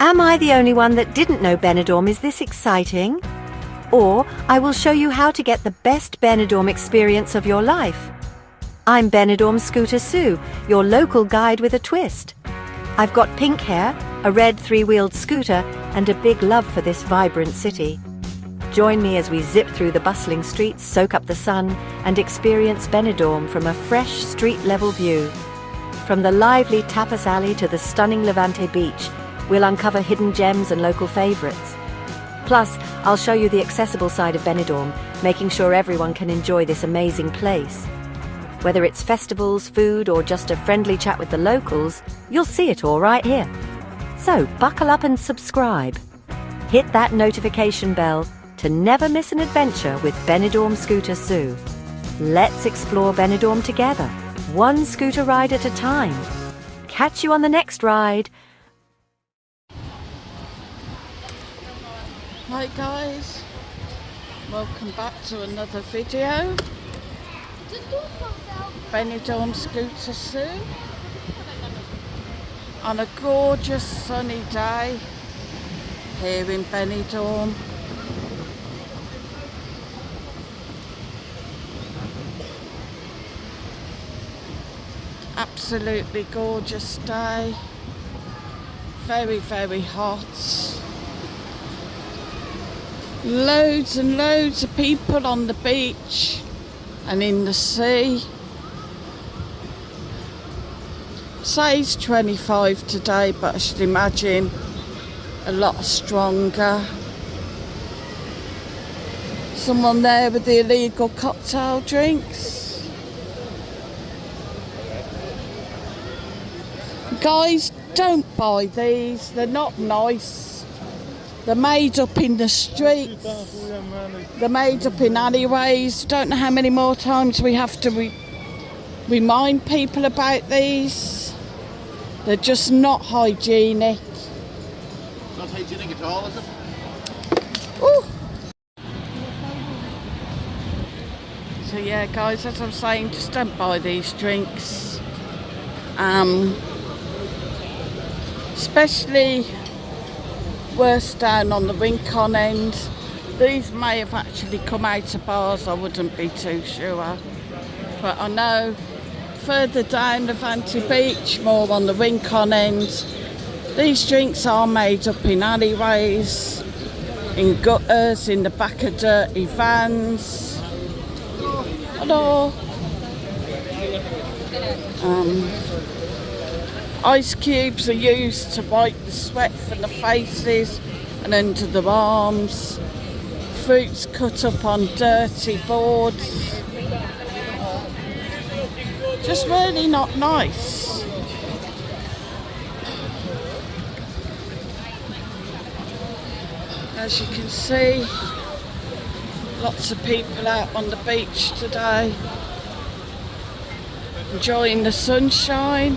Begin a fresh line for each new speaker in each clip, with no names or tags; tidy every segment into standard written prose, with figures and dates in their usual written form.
Am I the only one that didn't know Benidorm is this exciting? Or I will show you how to get the best Benidorm experience of your life. I'm Benidorm Scooter Sue, your local guide with a twist. I've got pink hair, a red three-wheeled scooter, and a big love for this vibrant city. Join me as we zip through the bustling streets, soak up the sun, and experience Benidorm from a fresh street-level view. From the lively tapas alley to the stunning Levante Beach, we'll uncover hidden gems and local favourites. Plus, I'll show you the accessible side of Benidorm, making sure everyone can enjoy this amazing place. Whether it's festivals, food, or just a friendly chat with the locals, you'll see it all right here. So buckle up and subscribe. Hit that notification bell to never miss an adventure with Benidorm Scooter Sue. Let's explore Benidorm together, one scooter ride at a time. Catch you on the next ride.
Hi guys, welcome back to another video. Benidorm Scooter Sue on a gorgeous sunny day here in Benidorm. Absolutely gorgeous day, very hot. Loads and loads of people on the beach and in the sea. Says 25 today, but I should imagine a lot stronger. Someone there with the illegal cocktail drinks. Guys, don't buy these, they're not nice. They're made up in the streets. They're made up in alleyways. Don't know how many more times we have to remind people about these. They're just not hygienic.
Not hygienic at all, is it?
Ooh. So yeah, guys, as I'm saying, just don't buy these drinks. Especially worse down on the Rincon end. These may have actually come out of bars, I wouldn't be too sure. But I know further down Levante Beach, more on the Rincon end, these drinks are made up in alleyways, in gutters, in the back of dirty vans. Hello. Ice cubes are used to wipe the sweat from the faces and under the arms. Fruits cut up on dirty boards. Just really not nice. As you can see, lots of people out on the beach today, enjoying the sunshine.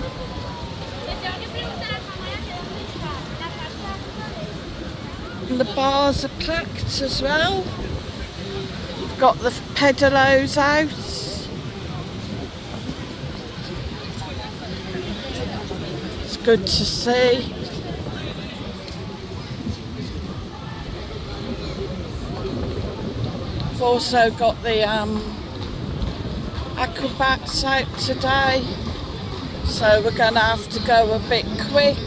And the bars are packed as well. You've got the pedalos out. It's good to see. I've also got the acrobats out today, so we're going to have to go a bit quick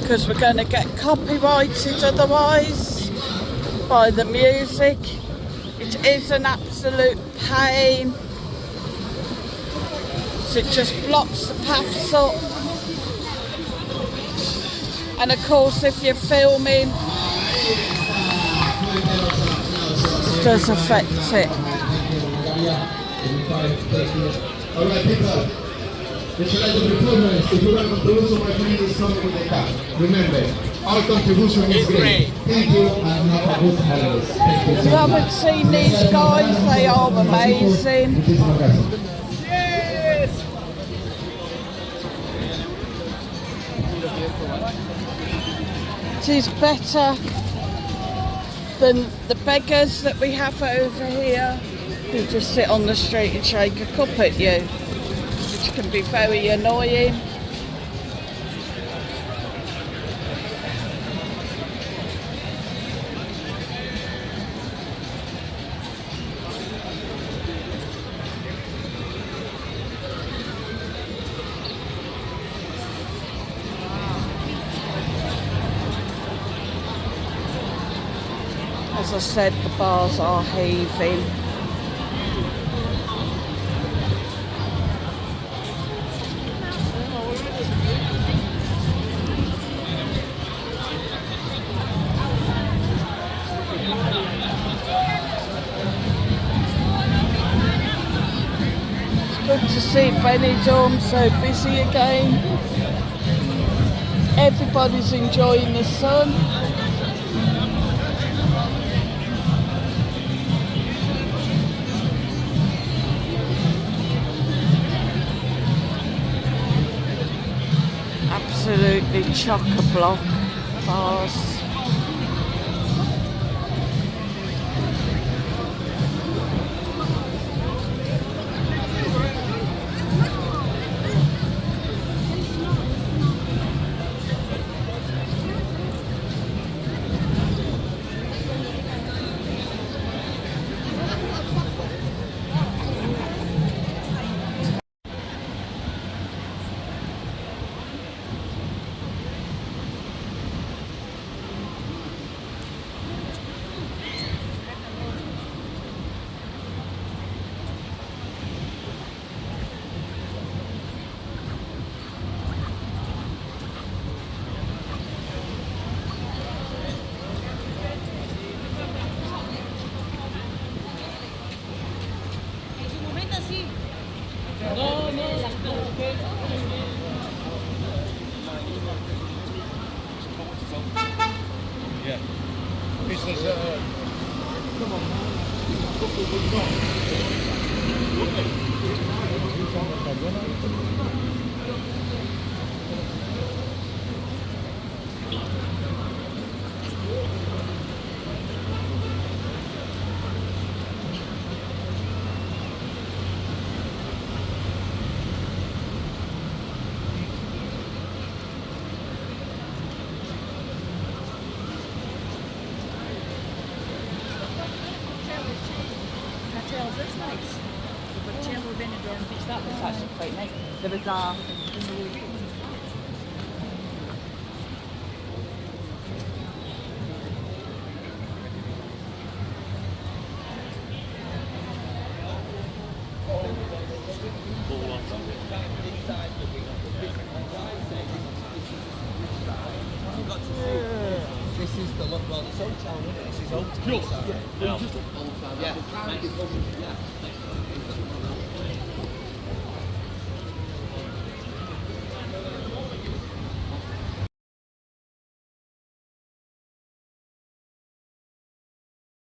because we're going to get copyrighted otherwise by the music. It is an absolute pain. So it just blocks the paths up. And of course if you're filming, it does affect it.
Alright people, if you want to contribute, my friend is coming with the car. Remember, our contribution is great. Thank you and have a good holidays.
If you haven't seen these guys, they are amazing.
Yes!
It is better than the beggars that we have over here who just sit on the street and shake a cup at you, which can be very annoying. As I said, the bars are heaving. Good to see Benidorm so busy again. Everybody's enjoying the sun. Absolutely chock-a-block bars.
Yeah. Business, come on,
That's nice. But Chandler Benidorm Beach, that looks actually quite nice. The bazaar.
This is the look, well, it's Old Town, isn't it? This is Old Town. Yeah.